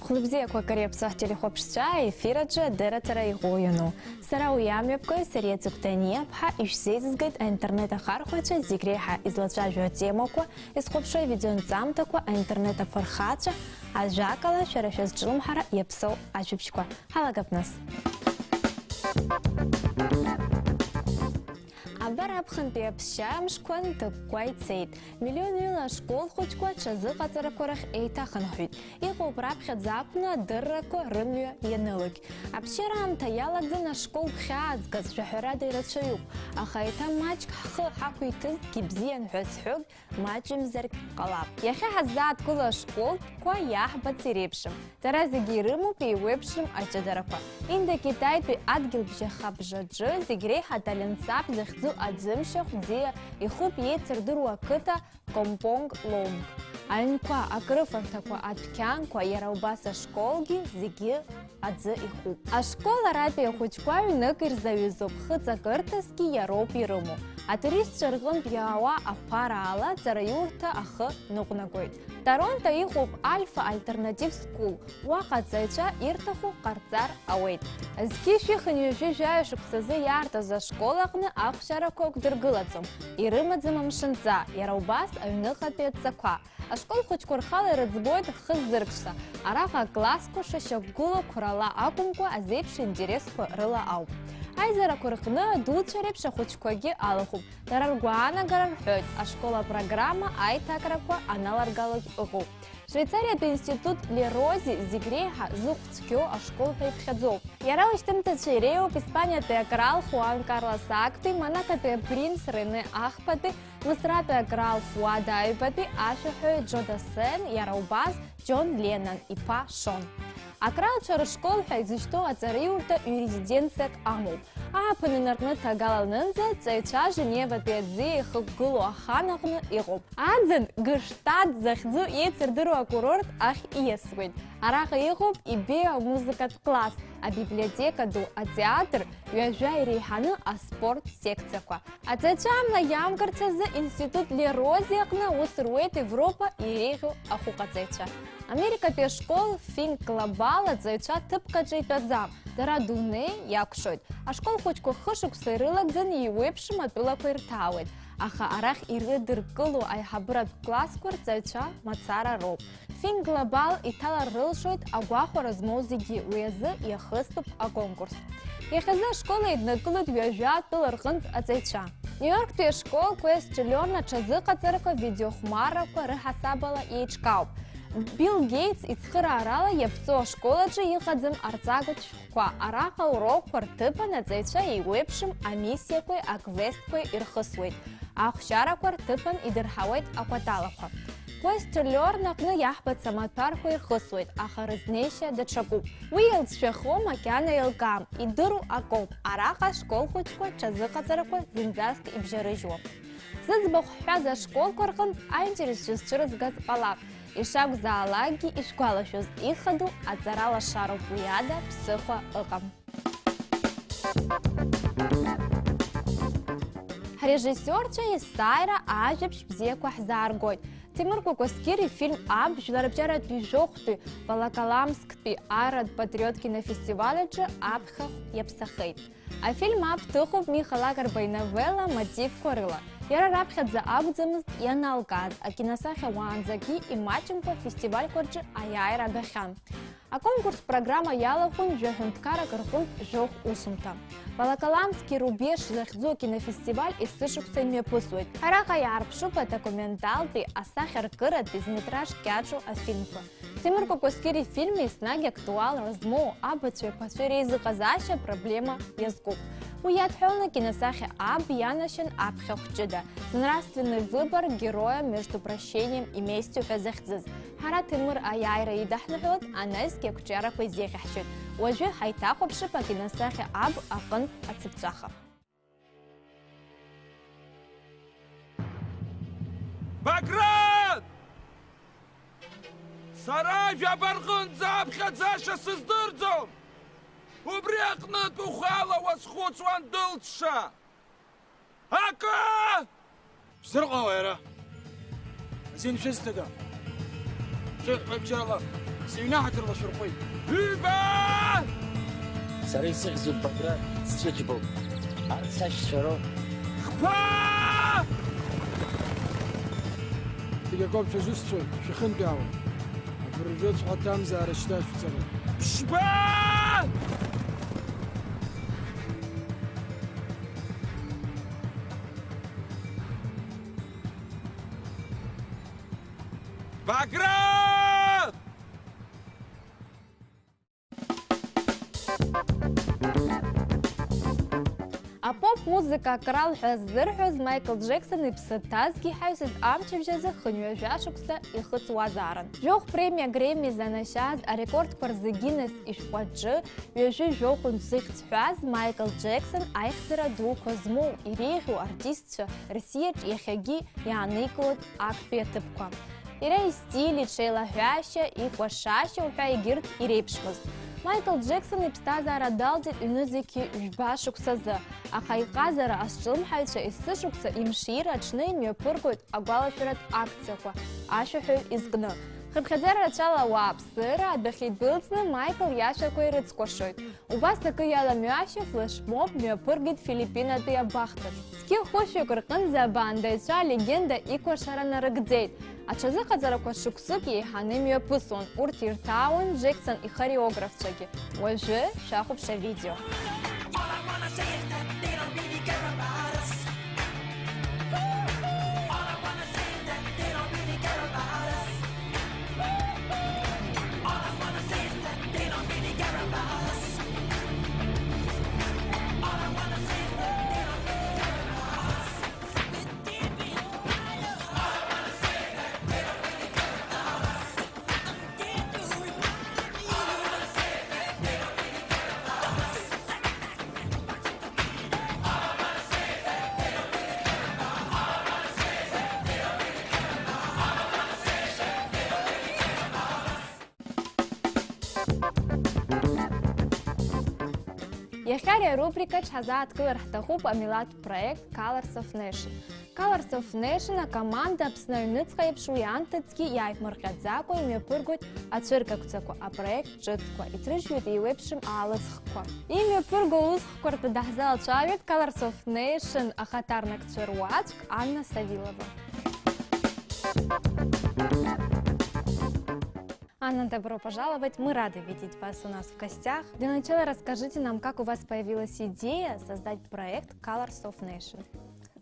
Хлебзия квакарепса телехопшча эфираджа дератера игоюну. Сара уямепкой серьезуктания пха ишсезгает интернета хархоча зигреха излача темоку исхопшой видеонцам таква интернета фархача а жакала шарашез джилмхара епсо ажубшква. Халагапнас. Абарабхан пепшам шкван такой цейт. Миллионы школ хотьква чазы катаракорах эйтахан худ. Его брабхат запна дыррако рымю янылык. Абширам таяладзы на школ бхазгаз шахарады рачаюк. Ахайта мачк хакуйтыз кибзиен хөсхуг мачым зерк калап. Яха хазат кула школ ква яхбат сирепшим. Таразиги рыму пейвепшим ачадараква. Инда Китай пи адгил бжахабжаджы зигрей хаталенсап захзу адзымшах дия и хуп ецердыру акыта компонг лонг. Айнква акрыфантаква аткянква яраубаса школги зиги адзы и хуп. А школа рапия хучква юныкыр завизуп хыцакыртаски яроп ирыму. А турист чыргын пьява апарала цараюрта ахы нугнагойт. Таронта и хуп альфа альтернатив скул. Уахацайча иртаху карцар ауэйт. Зкиши хынюжи жайшук сазы ярта за школахны ахшаракок дыргылацым. Ирымадзымым шынца, яраубас аюныкапецаква. А школ хучкурхалы рыцбойт хызыркша. Араха класску шашагула курала акумку азепши интереску рыла ау. Айзара курхны дулчареп шахучкоги алахуб. Тараргуана гарархёд, а школа программа айтакраква аналаргалог угу. Швейцария институт Лерози зигреха зухцкё а школа пейпхадзов. Яра уштымты чиреу Испания теакрал Хуан Карлос Акты, маната те принц Рене Ахпаты, Мысра теакрал Фуада Айпаты, Ашахё Джодасен, Яраубас, Джон Леннон и Па Шон. Акрал чары школ хайзышто ацариурта юрисденция амул. А панинарны тагалалнынза цайча Женева педзи хыггулу аханахны игоп. Адзен гыштат захзу ецердыру курорт ах иесвейт. Араха игоп и беа музыкат класс, а библиотека ду а театр юажа и рейханы а спорт секцияка. А цайчам на ямгарца за институт Лерозиакна усрует Европа и рейху ахукацайча. Америка пе школ фин глобала цайча тыпка джейтадзам. Дарадуне якшойт. А школ хочко хышук сырылак дзен юепшим атула пыртаует. Аха арах иры дыркылу айхабырат класс курцайча мацара роб. Фин глобал итала рылшойт агуаху размозиги уязы яхыступ а конкурс. Яхаза школа иднакылут вяжа тылархынт ацайча. Нью-Йорк пе школ квестчелерна чазы кацарка видеохмарака рыхасабала ичкауп. Билл Гейтс ицхыра арала епцо школаджы йыхадзым арцагыт шуква. Араха урок квартыпа нацайча и уепшим а миссиякой а квесткой ирхысует. А хшара квартыпан идырхаует акваталаква. Квестчелер накны яхбат саматарку ирхысует, а харызнейша дачакуп. Уилд швехо макяна илкам, идыру акоп. Араха школ хочква чазы кацараква зинзарск и бжарыжуа. Зыцбах за школ корхын а интересус через газ палав. И шаг за алаги и школа шуз иходу отзарала шару пуяда психо ыкам. Режиссерча Исайра ажебш бзеку хзаргойт. Тимур Кокоскири фильм «Аб» жларабчара движохты Волоколамск пи арад патриот кинофестиваля же «Абхах епсахейт». А фильм «Аб» тыхов Михала Гарбайновелла мотив корыла. Яра рабхат за абдзамыз яналгаз, а киносахя Уанзаги и Маченко фестиваль корджи Аяйра Бехан. А конкурс программа Ялахун Жохунткара Кархун Жох Усумта. Волоколамский рубеж захзу кинофестиваль и сышук сэмме пусует. Хараха ярпшу по документал пи асахар кырат без метраж кячу афинку. Тимур Кокоскири в фильме снаги актуал размоу абачу по сфере языказаща проблема язгуб. Уядхёна киносахе Аб янашен Абхёхчида. Нравственный выбор героя между прощением и местью фазахзыз. Хара Тимур Аяйра и Дахнахот, а Найски Кучара Пойзехахчит. Уажу хайтахопши по киносахе Аб Афан Ацепчаха. Баграт! Сарай жабаргын заабхадзаша сыздырдзом! Убряхнат ухала восхуцван дылтша! Ака! Сырға ойра! Сен шестеді. Все, бәкчаралар. سيناحة الرشرقي هيبة سريسيغ زوب بقرة سجبو أرساش شرو خبا تيجاكوب شزوستو شخن قاوة برجوت حتى مزار اشتاش وتسرق شبا بقرة А поп-музыка крал хәздер Майкл Джексон ипсытазги хәусіз амчып жазы хынуя жашықса ихыц вазарын. Жоқ премия Грэмми занашаз, а рекорд парзы Гиннес ишпаджы, вежі жоқын зыхц хәз Майкл Джексон айхзыра ду козму, ирейху артистчы Рсиеч ехяги яныклыд акпетіпка. Ирей стили чейла хәші и квашаші ухай гирт ирейпшмыз. Майкл Джексон ипстазара далдит үнізеки үшбашықсазы. Ахайқазара асчылым хайча иссышықса имшира чны пыргует агуалашырат акцияқва. Ашуху изгны. Хырхадер рачала уапсыра, адбахит былцны Майкл яшакой рыцкошойт. У вас такой яла мюаши флешмоб пыргит Филиппина тыя бахтыр. Ски хоши кырқын забандайча легенда иквашара нарыгдейт. А чазы хазараква шуксук ейханы пысон, уртиртауын Джексон и хореографчаги. Ойжы шахупша видео. Яхария рубрика чаза открыл рахтахуп амилат проект Colors of Nation. Colors of Nation команда обснойныцка епшуянтыцки яйфмархадзако имя пыргут ацыркакцако, а проект джитсква и трижют и вепшим алысхква. Имя пыргу узхквар подахзал чавит Colors of Nation ахатарнак цыруачк Анна Савилова. Анна, добро пожаловать. Мы рады видеть вас у нас в гостях. Для начала расскажите нам, как у вас появилась идея создать проект Colors of Nation.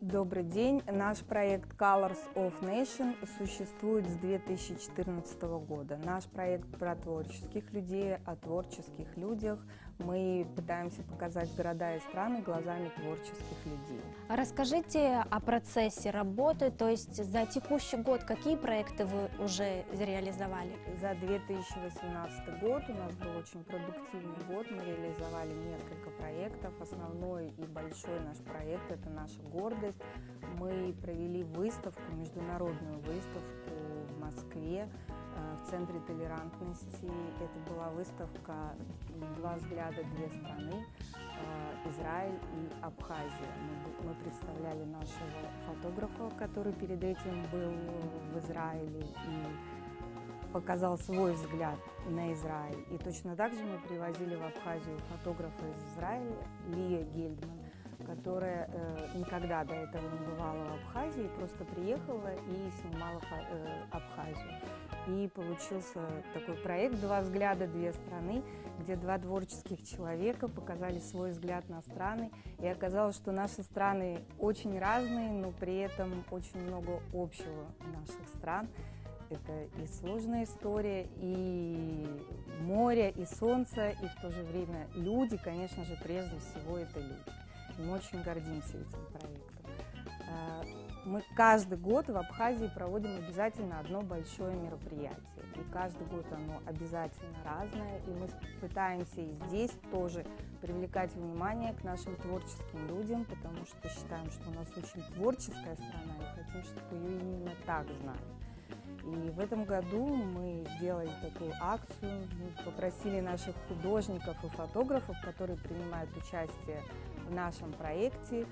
Добрый день. Наш проект Colors of Nation существует с 2014 года. Наш проект про творческих людей, о творческих людях. Мы пытаемся показать города и страны глазами творческих людей. Расскажите о процессе работы, то есть за текущий год какие проекты вы уже реализовали? За 2018 год у нас был очень продуктивный год. Мы реализовали несколько проектов. Основной и большой наш проект – это наша гордость. Мы провели выставку, международную выставку в Москве, в Центре толерантности. Это была выставка «Два взгляда, две страны», Израиль и Абхазия. Мы представляли нашего фотографа, который перед этим был в Израиле и показал свой взгляд на Израиль. И точно так же мы привозили в Абхазию фотографа из Израиля, Лия Гельдман, которая никогда до этого не бывала в Абхазии, просто приехала и снимала Абхазию. И получился такой проект «Два взгляда, две страны», где два творческих человека показали свой взгляд на страны. И оказалось, что наши страны очень разные, но при этом очень много общего наших стран. Это и сложная история, и море, и солнце, и в то же время люди, конечно же, прежде всего это люди. И мы очень гордимся этим проектом. Мы каждый год в Абхазии проводим обязательно одно большое мероприятие. И каждый год оно обязательно разное. И мы пытаемся и здесь тоже привлекать внимание к нашим творческим людям, потому что считаем, что у нас очень творческая страна и хотим, чтобы ее именно так знали. И в этом году мы сделали такую акцию. Мы попросили наших художников и фотографов, которые принимают участие в нашем проекте,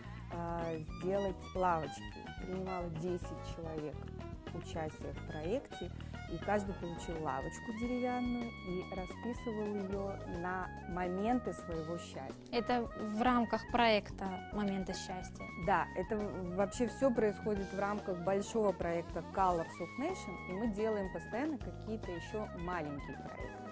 сделать лавочки. Принимало 10 человек участие в проекте. и каждый получил лавочку деревянную и расписывал ее на моменты своего счастья. Это в рамках проекта «Моменты счастья». Да, это вообще все происходит в рамках большого проекта Colors of Nation, и мы делаем постоянно какие-то еще маленькие проекты.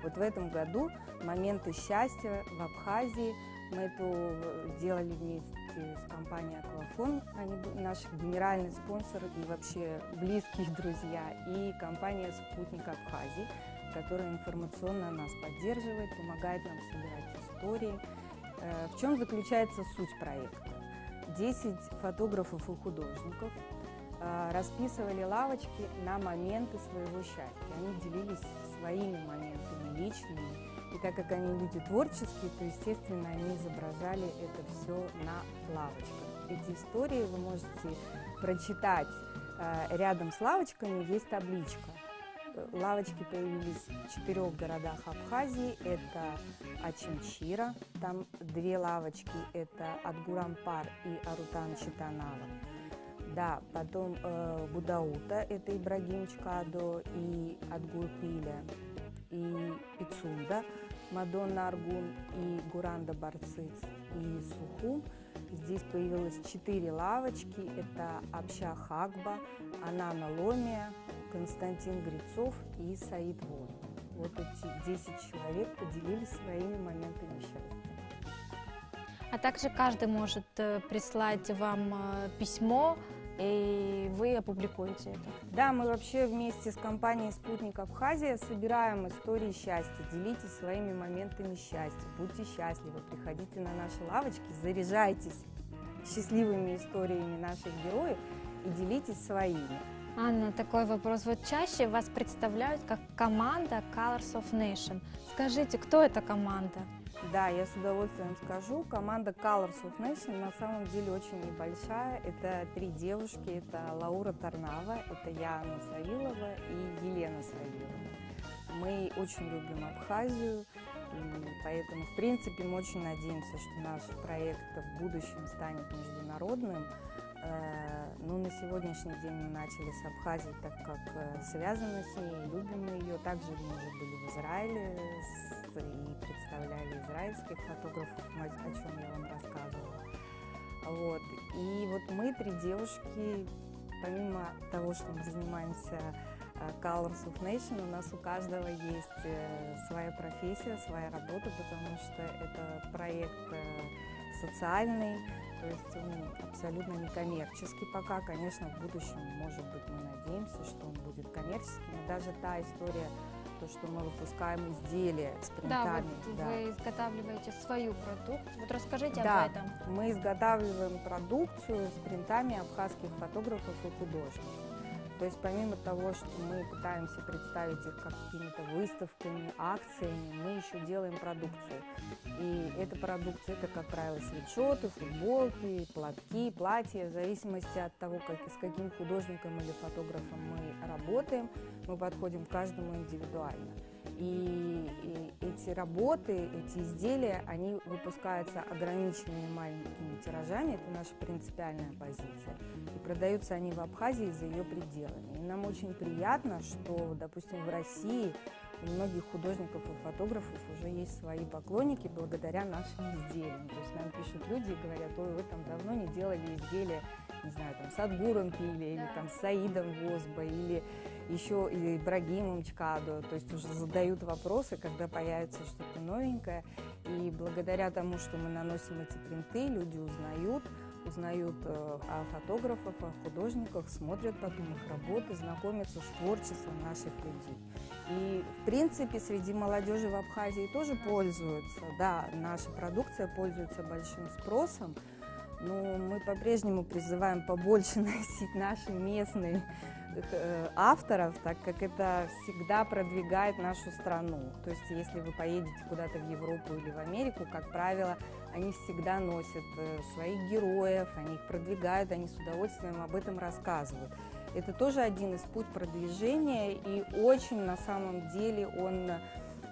Вот в этом году «Моменты счастья» в Абхазии. Мы это делали вместе с компанией «Аквафон», они наш генеральный спонсор и вообще близкие друзья, и компания «Спутник Абхазии», которая информационно нас поддерживает, помогает нам собирать истории. В чем заключается суть проекта? 10 фотографов и художников расписывали лавочки на моменты своего счастья. Они делились своими моментами личными. И так как они люди творческие, то, естественно, они изображали это все на лавочках. Эти истории вы можете прочитать. Рядом с лавочками есть табличка. Лавочки появились в 4 городах Абхазии. Это Ачимчира, там 2 лавочки, это Атгурампар и Арутан-Читанава. Да, потом Будаута, это Ибрагим Чкадо и Атгурпиля, и Пицунда, Мадонна Аргун и Гуранда Барциц и Сухум. Здесь появилось 4 лавочки, это Обща Хагба, Анана Ломия, Константин Грицов и Саид Воль. Вот эти 10 человек поделились своими моментами счастья. А также каждый может прислать вам письмо, и вы опубликуете это. Да, мы вообще вместе с компанией «Спутник Абхазия» собираем истории счастья. Делитесь своими моментами счастья, будьте счастливы, приходите на наши лавочки, заряжайтесь счастливыми историями наших героев и делитесь своими. Анна, такой вопрос. Вот чаще вас представляют как команда Colors of Nation. Скажите, кто эта команда? Да, я с удовольствием скажу. Команда Colors of Nation на самом деле очень небольшая. Это 3 девушки. Это Лаура Тарнава, это я, Анна Савилова и Елена Савилова. Мы очень любим Абхазию, и поэтому, в принципе, мы очень надеемся, что наш проект в будущем станет международным. Но на сегодняшний день мы начали с Абхазии, так как связаны с ней, любим ее. Также мы уже были в Израиле и представляли израильских фотографов, о чем я вам рассказывала. Вот. И вот мы 3 девушки, помимо того, что мы занимаемся Colors of Nation, у нас у каждого есть своя профессия, своя работа, потому что это проект социальный, то есть он абсолютно некоммерческий пока. Конечно, в будущем, может быть, мы надеемся, что он будет коммерческим. Но даже та история, то, что мы выпускаем изделия с принтами. Да, вот вы изготавливаете свою продукцию. Вот расскажите Да, об этом. мы изготавливаем продукцию с принтами абхазских фотографов и художников. То есть помимо того, что мы пытаемся представить их какими-то выставками, акциями, мы еще делаем продукцию. И эта продукция, это, как правило, свитшоты, футболки, платки, платья. В зависимости от того, с каким художником или фотографом мы работаем, мы подходим к каждому индивидуально. И эти работы, эти изделия, они выпускаются ограниченными маленькими тиражами, это наша принципиальная позиция. И продаются они в Абхазии за ее пределами. И нам очень приятно, что, допустим, в России у многих художников и фотографов уже есть свои поклонники благодаря нашим изделиям. То есть нам пишут люди и говорят: ой, вы там давно не делали изделия, не знаю, там с Атгуром Пили, или там с Саидом Возба, или еще и Ибрагимом Чкадо. То есть уже задают вопросы, когда появится что-то новенькое. И благодаря тому, что мы наносим эти принты, люди узнают о фотографах, о художниках, смотрят потом их работы, знакомятся с творчеством наших людей. И, в принципе, среди молодежи в Абхазии тоже пользуются. Да, наша продукция пользуется большим спросом, но мы по-прежнему призываем побольше носить наши местные авторов, так как это всегда продвигает нашу страну. То есть, если вы поедете куда-то в Европу или в Америку, как правило, они всегда носят своих героев, они их продвигают, они с удовольствием об этом рассказывают. Это тоже один из путей продвижения, и очень, на самом деле, он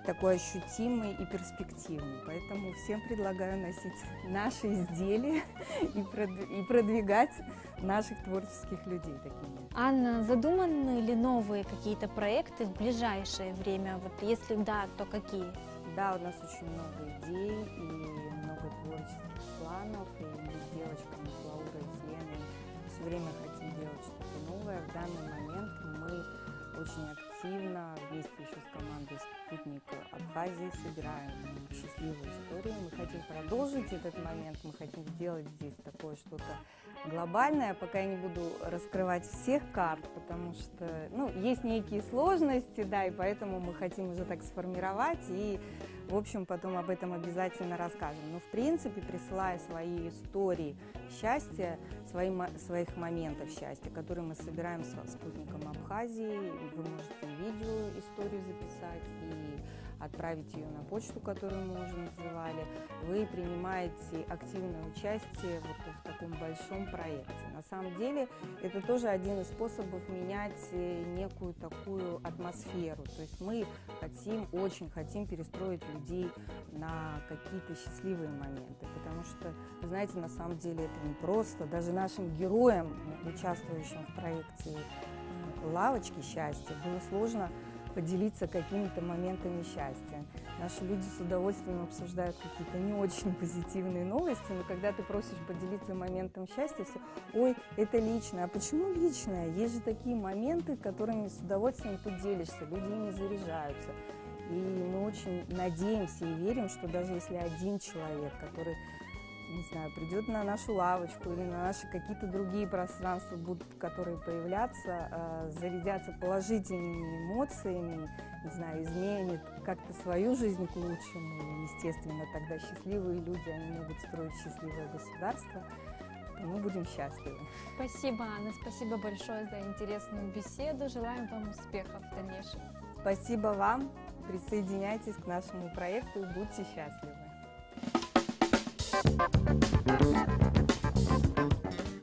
такой ощутимый и перспективный. Поэтому всем предлагаю носить наши изделия и продвигать наших творческих людей такими. Анна, задуманы ли новые какие-то проекты в ближайшее время? Вот если да, то какие? Да, у нас очень много идей и много творческих планов, и мы с девочками, с Лаурой, с Леной все время хотим делать что-то новое. В данный момент мы очень активно вместе еще с командой «Спутник Абхазии» собираем счастливую историю. Мы хотим продолжить этот момент, мы хотим сделать здесь такое что-то глобальное. Пока я не буду раскрывать всех карт, потому что есть некие сложности, да, и поэтому мы хотим уже так сформировать и, в общем, потом об этом обязательно расскажем. Но, в принципе, присылая свои истории счастья, своих моментов счастья, которые мы собираем с «Спутником Абхазии», вы можете видео историю записать и отправить ее на почту, которую мы уже называли. Вы принимаете активное участие вот в таком большом проекте. На самом деле, это тоже один из способов менять некую такую атмосферу. То есть мы очень хотим перестроить людей на какие-то счастливые моменты. Потому что, вы знаете, на самом деле это не просто. Даже нашим героям, участвующим в проекте «Лавочки счастья», было сложно поделиться какими-то моментами счастья. Наши люди с удовольствием обсуждают какие-то не очень позитивные новости, но когда ты просишь поделиться моментом счастья, все, ой, это личное. А почему личное? Есть же такие моменты, которыми с удовольствием поделишься, люди ими заряжаются. И мы очень надеемся и верим, что даже если один человек, который, не знаю, придет на нашу лавочку или на наши какие-то другие пространства, которые появляться, зарядятся положительными эмоциями, не знаю, изменит как-то свою жизнь к лучшему. И, естественно, тогда счастливые люди, они могут строить счастливое государство, и мы будем счастливы. Спасибо, Анна, спасибо большое за интересную беседу. Желаем вам успехов в дальнейшем. Спасибо вам. Присоединяйтесь к нашему проекту и будьте счастливы.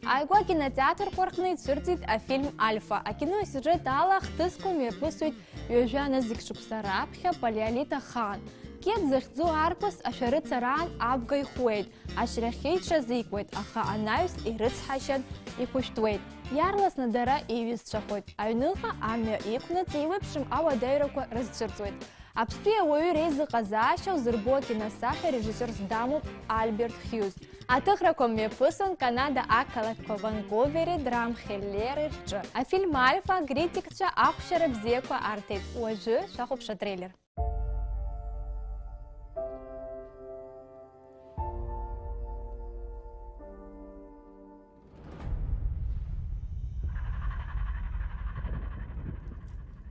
Айгуа кинотеатр қорқыны түсірдейді фильм «Альфа». А кино сюжет алақ тыском епысует южана зикшупсарапхя палеолита хан. Кет зыхзу арпыс ашары царан абгай хуэйд, ашрахейча зиквэйд, аха анаюс и рыцхащан и куштуэйд. Ярлас надара ивис шахуэйд, айнылха амя икна цивэпшим авадайроку разчерцуэйд. Апспия ую рейзы казашау зырбо киносаха режиссер Сдаму Альберт Хьюз. А тыхраком епысын Канада акалакко Ванкувере драм хеллерырчы. А фильм «Альфа» критикча ахшары бзеку артейд. Уажы шахупша трейлер.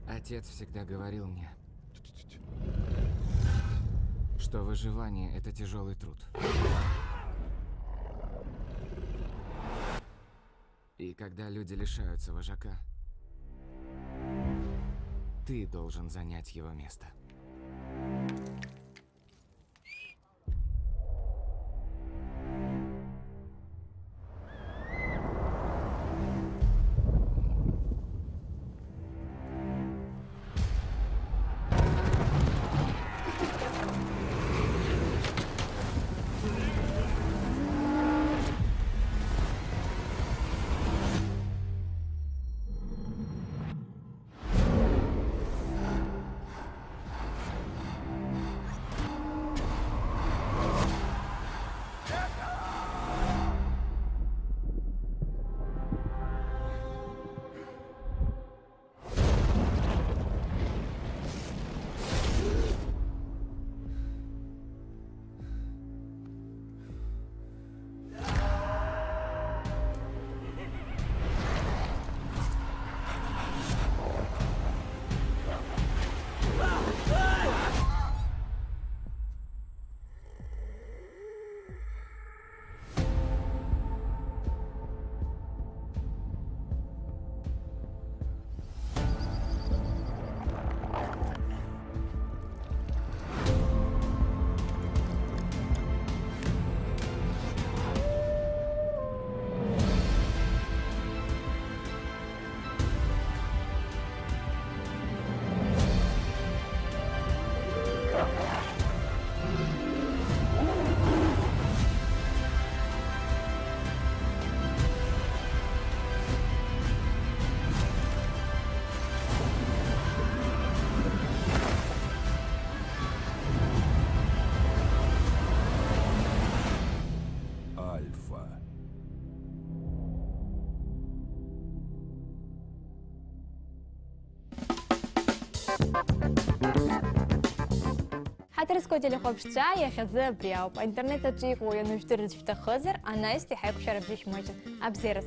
Отец всегда говорил мне, что выживание – это тяжелый труд. И когда люди лишаются вожака, ты должен занять его место. حترسكو تليخوب شتا يا خزا برياو انترنت تجيك ويا نشتري شفت خزر انا استحق شرب فيش ماجن ابزيرس